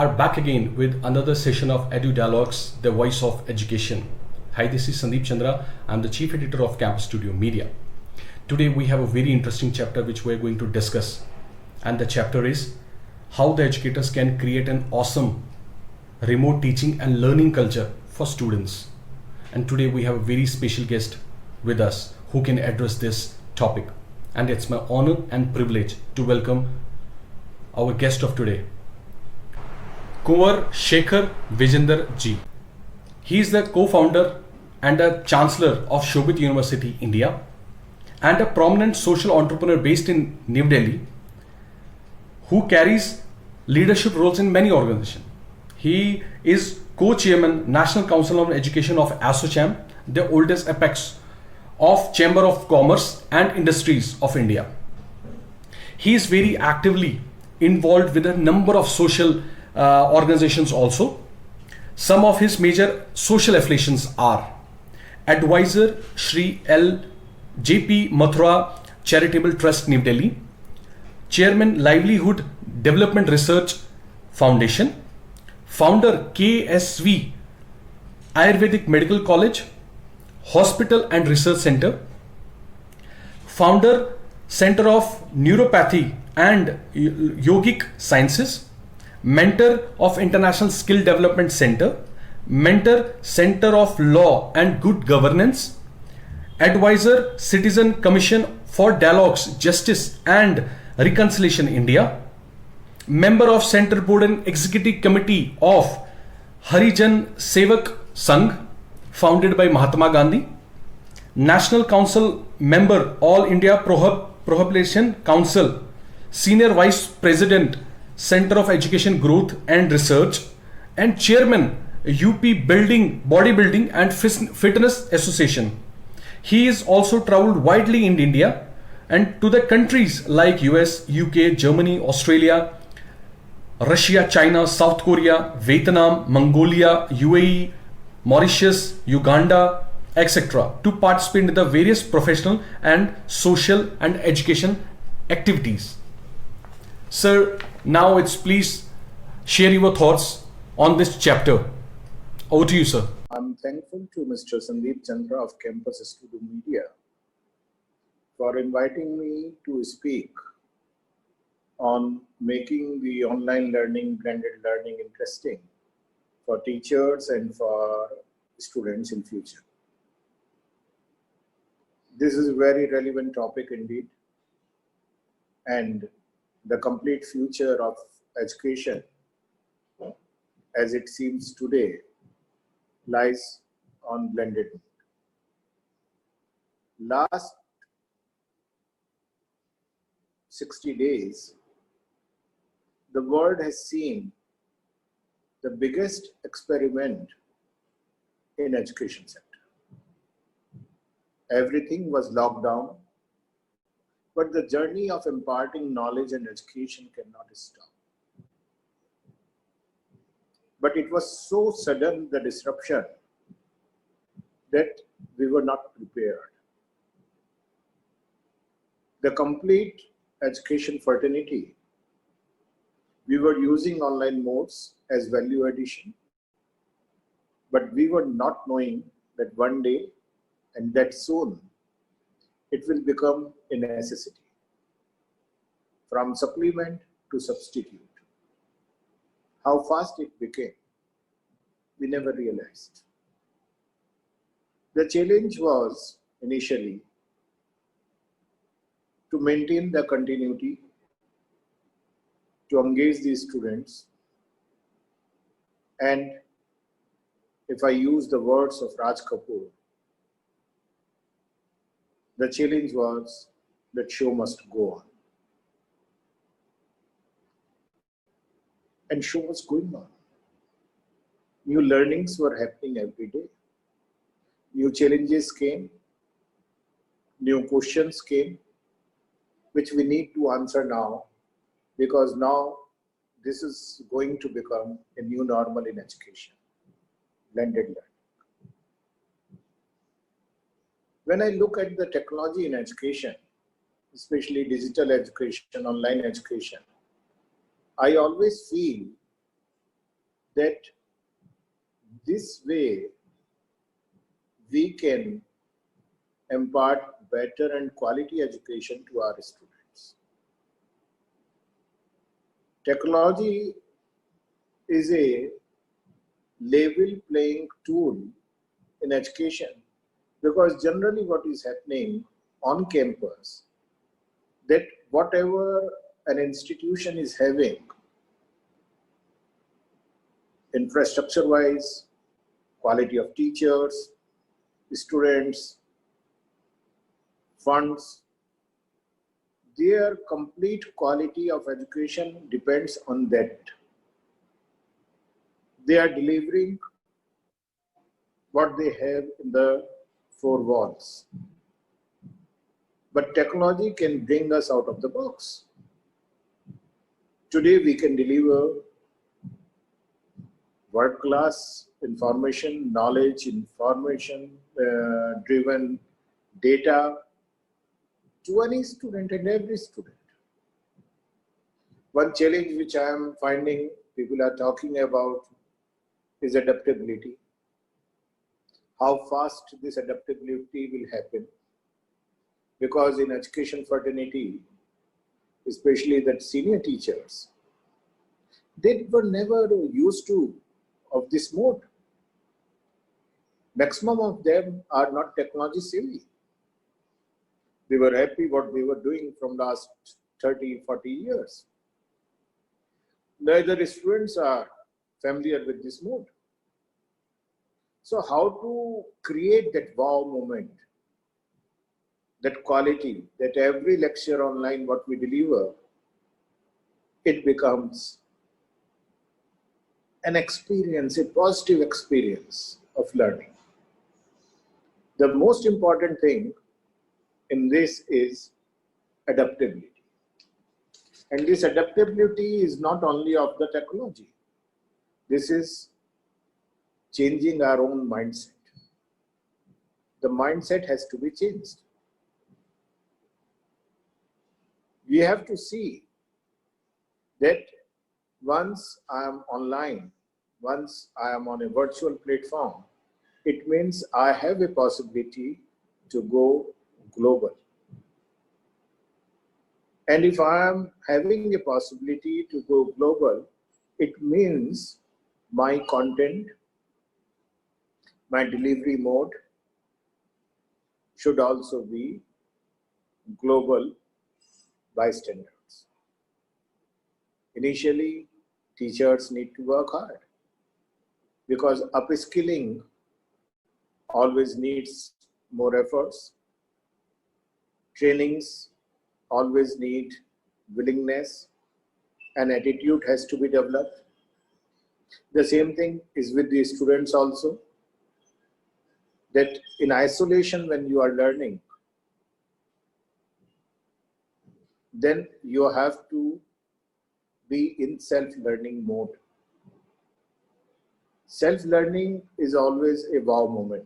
are back again with another session of Edu Dialogues, the voice of education. Hi, this is Sandeep Chandra. I'm the chief editor of Campus Studio Media. Today we have a very interesting chapter which we're going to discuss, and the chapter is how the educators can create an awesome remote teaching and learning culture for students. And today we have a very special guest with us who can address this topic. And it's my honor and privilege to welcome our guest of today, Kunwar Shekhar Vijender Ji. He is the co-founder and a chancellor of Shobit University, India, and a prominent social entrepreneur based in New Delhi, who carries leadership roles in many organizations. He is co-chairman, National Council on Education of ASSOCHAM, the oldest apex of Chamber of Commerce and Industries of India. He is very actively involved with a number of social organizations also. Some of his major social affiliations are Advisor Shri L. J.P. Mathura Charitable Trust, New Delhi, Chairman Livelihood Development Research Foundation, Founder KSV Ayurvedic Medical College, Hospital and Research Center, Founder Center of Neuropathy and Yogic Sciences, Mentor of International Skill Development Center, Mentor Center of Law and Good Governance, Advisor Citizen Commission for Dialogues, Justice and Reconciliation India, Member of Center Board and Executive Committee of Harijan Sevak Sangh, founded by Mahatma Gandhi, National Council Member, All India Prohibition Council, Senior Vice President, Center of Education Growth and Research, and Chairman, UP Bodybuilding and Fitness Association. He is also traveled widely in India and to the countries like US, UK, Germany, Australia, Russia, China, South Korea, Vietnam, Mongolia, UAE, Mauritius, Uganda, etc. to participate in the various professional and social and education activities. Sir, now it's please share your thoughts on this chapter. Over to you, sir. I'm thankful to Mr. Sandeep Chandra of Campus Studio Media for inviting me to speak on making the online learning, blended learning interesting for teachers and for students in future. This is a very relevant topic indeed, and the complete future of education as it seems today lies on blended mode. Last 60 days, the world has seen the biggest experiment in education sector. Everything was locked down, but the journey of imparting knowledge and education cannot stop. But it was so sudden, the disruption, that we were not prepared. The complete education fraternity, we were using online modes as value addition, but we were not knowing that one day and that soon it will become a necessity, from supplement to substitute. How fast it became, we never realized. The challenge was initially to maintain the continuity, to engage these students, and if I use the words of Raj Kapoor, the challenge was that show must go on. And show was going on. New learnings were happening every day. New challenges came, new questions came, which we need to answer now, because now this is going to become a new normal in education, blended learning. When I look at the technology in education, especially digital education, online education, I always feel that this way we can impart better and quality education to our students. Technology is a level playing tool in education, because generally what is happening on campus, that whatever an institution is having, infrastructure wise, quality of teachers, students, funds, their complete quality of education depends on that. They are delivering what they have in the four walls. But technology can bring us out of the box. Today we can deliver world-class information, knowledge, information driven data to any student and every student. One challenge which I am finding people are talking about is adaptability. How fast this adaptability will happen. Because in education fraternity, especially that senior teachers, they were never used to of this mode. Maximum of them are not technology savvy. They were happy what they were doing from last 30, 40 years. Neither students are familiar with this mode. So how to create that wow moment, that quality, that every lecture online what we deliver, it becomes an experience, a positive experience of learning. The most important thing in this is adaptability. And this adaptability is not only of the technology. This is changing our own mindset. The mindset has to be changed. We have to see that once I am online, once I am on a virtual platform, it means I have a possibility to go global. And if I am having a possibility to go global, it means my content, my delivery mode should also be global by standards. Initially, teachers need to work hard because upskilling always needs more efforts. Trainings always need willingness, and attitude has to be developed. The same thing is with the students also, that in isolation when you are learning, then you have to be in self-learning mode. Self-learning is always a wow moment,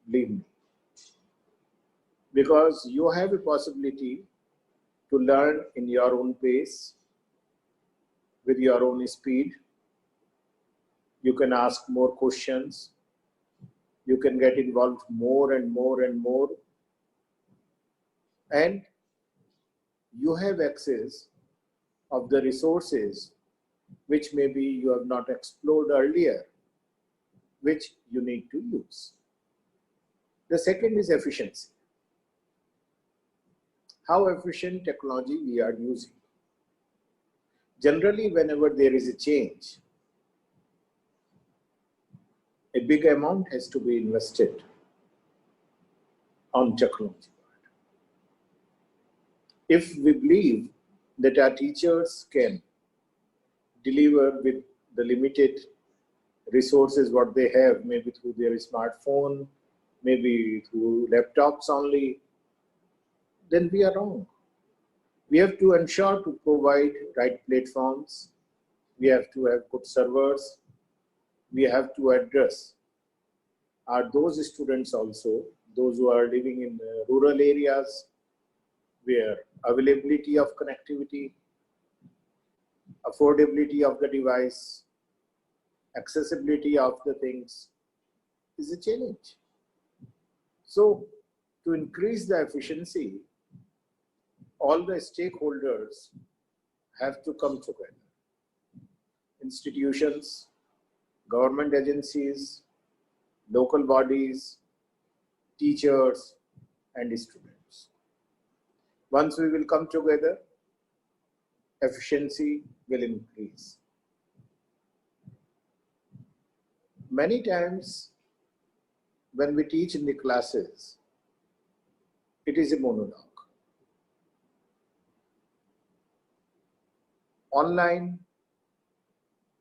believe me. Because you have a possibility to learn in your own pace, with your own speed. You can ask more questions. You can get involved more and more and more. And you have access of the resources which maybe you have not explored earlier, which you need to use. The second is efficiency. How efficient technology we are using. Generally, whenever there is a change, a big amount has to be invested on technology. If we believe that our teachers can deliver with the limited resources what they have, maybe through their smartphone, maybe through laptops only, then we are wrong. We have to ensure to provide right platforms. We have to have good servers. We have to address are those students also, those who are living in rural areas where availability of connectivity, affordability of the device, accessibility of the things is a challenge. So to increase the efficiency, all the stakeholders have to come together. Institutions, government agencies, local bodies, teachers, and students. Once we will come together, efficiency will increase. Many times when we teach in the classes, it is a monologue. Online,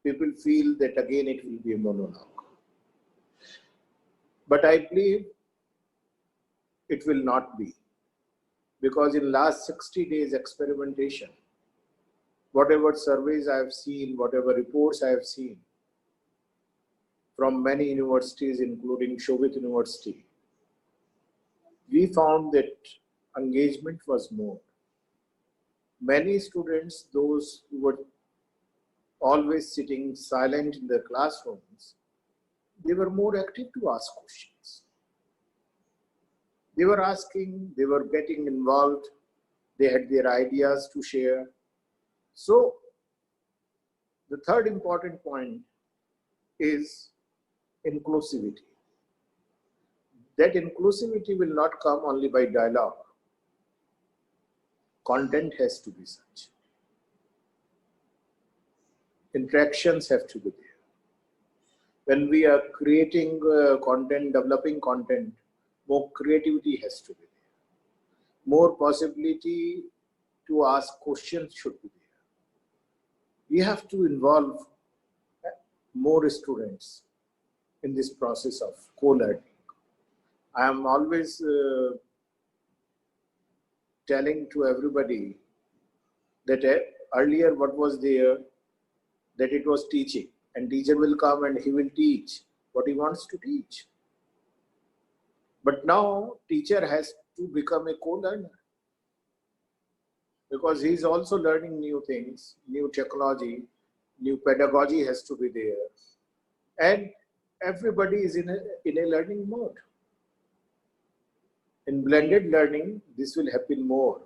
people feel that again it will be a monologue. But I believe it will not be, because in last 60 days experimentation, whatever surveys I have seen, whatever reports I have seen from many universities, including Shobit University, we found that engagement was more. Many students, those who were always sitting silent in their classrooms, they were more active to ask questions. They were asking, they were getting involved, they had their ideas to share. So the third important point is inclusivity. That inclusivity will not come only by dialogue. Content has to be such. Interactions have to be there. When we are creating content, developing content, more creativity has to be there. More possibility to ask questions should be there. We have to involve more students in this process of co-learning. I am always telling to everybody that earlier what was there, that it was teaching, and teacher will come and he will teach what he wants to teach. But now teacher has to become a co-learner, because he is also learning new things, new technology, new pedagogy has to be there, and everybody is in a learning mode. In blended learning, this will happen more,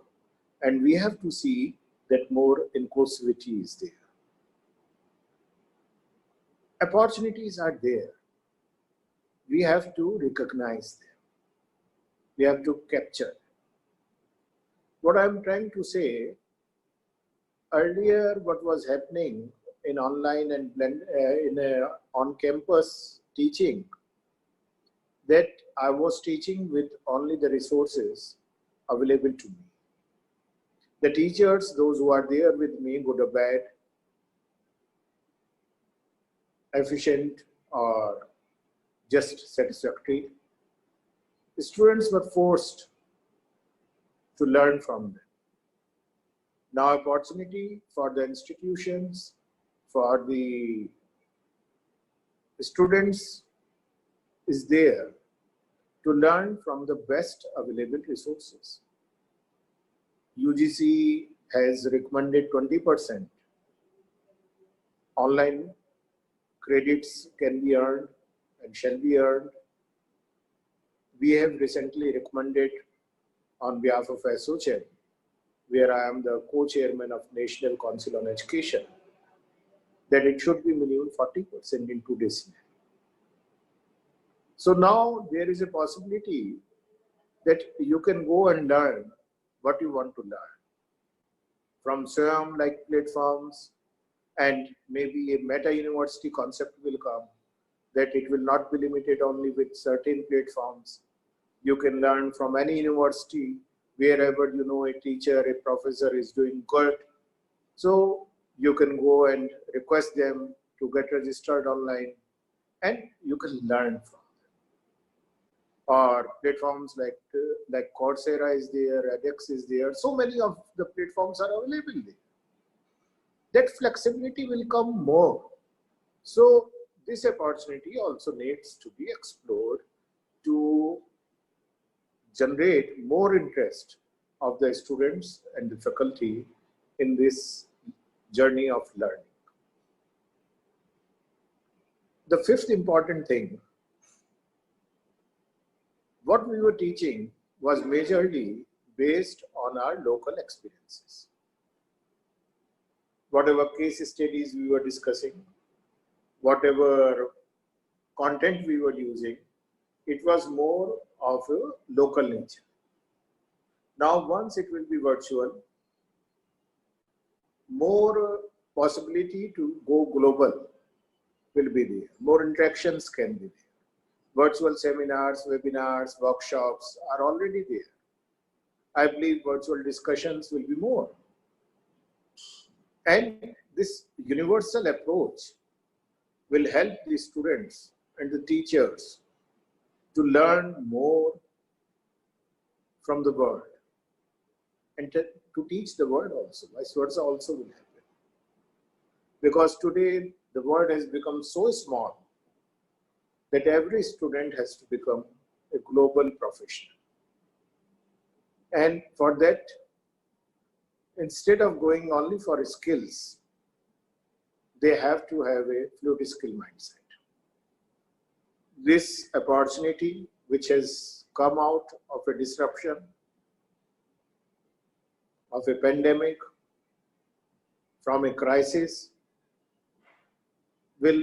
and we have to see that more inclusivity is there. Opportunities are there. We have to recognize them. We have to capture them. What I'm trying to say, earlier what was happening in online and on-campus teaching, that I was teaching with only the resources available to me. The teachers, those who are there with me, good or bad, efficient or just satisfactory, the students were forced to learn from them. Now opportunity for the institutions, for the students is there to learn from the best available resources. UGC has recommended 20% online credits can be earned and shall be earned. We have recently recommended on behalf of ASSOCHAM, where I am the co-chairman of National Council on Education, that it should be minimum 40% in today's scenario. So now there is a possibility that you can go and learn what you want to learn from SWAYAM-like platforms, and maybe a meta university concept will come, that it will not be limited only with certain platforms. You can learn from any university, wherever you know a teacher, a professor is doing good. So you can go and request them to get registered online, and you can learn from them. Or platforms like Coursera is there, edX is there. So many of the platforms are available there. That flexibility will come more. So this opportunity also needs to be explored to generate more interest of the students and the faculty in this journey of learning. The fifth important thing, what we were teaching was majorly based on our local experiences. Whatever case studies we were discussing, whatever content we were using, it was more of a local nature. Now, once it will be virtual, more possibility to go global will be there. More interactions can be there. Virtual seminars, webinars, workshops are already there. I believe virtual discussions will be more. And this universal approach will help the students and the teachers to learn more from the world and to teach the world also. Vice versa also will happen. Because today the world has become so small that every student has to become a global professional. And for that, instead of going only for skills, they have to have a fluid skill mindset. This opportunity, which has come out of a disruption, of a pandemic, from a crisis, will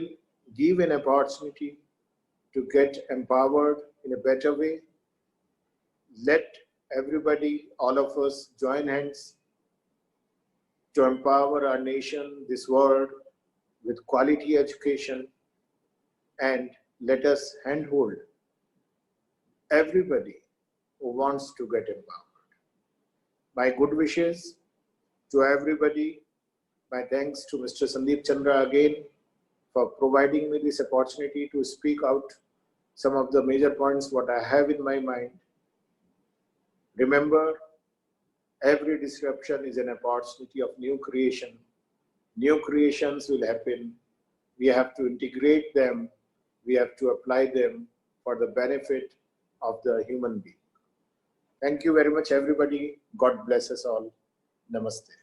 give an opportunity to get empowered in a better way. Let everybody, all of us, join hands to empower our nation, this world, with quality education, and let us handhold everybody who wants to get empowered. My good wishes to everybody. My thanks to Mr. Sandeep Chandra again for providing me this opportunity to speak out some of the major points what I have in my mind. Remember, every disruption is an opportunity of new creation. New creations will happen. We have to integrate them. We have to apply them for the benefit of the human being. Thank you very much, everybody. God bless us all. Namaste.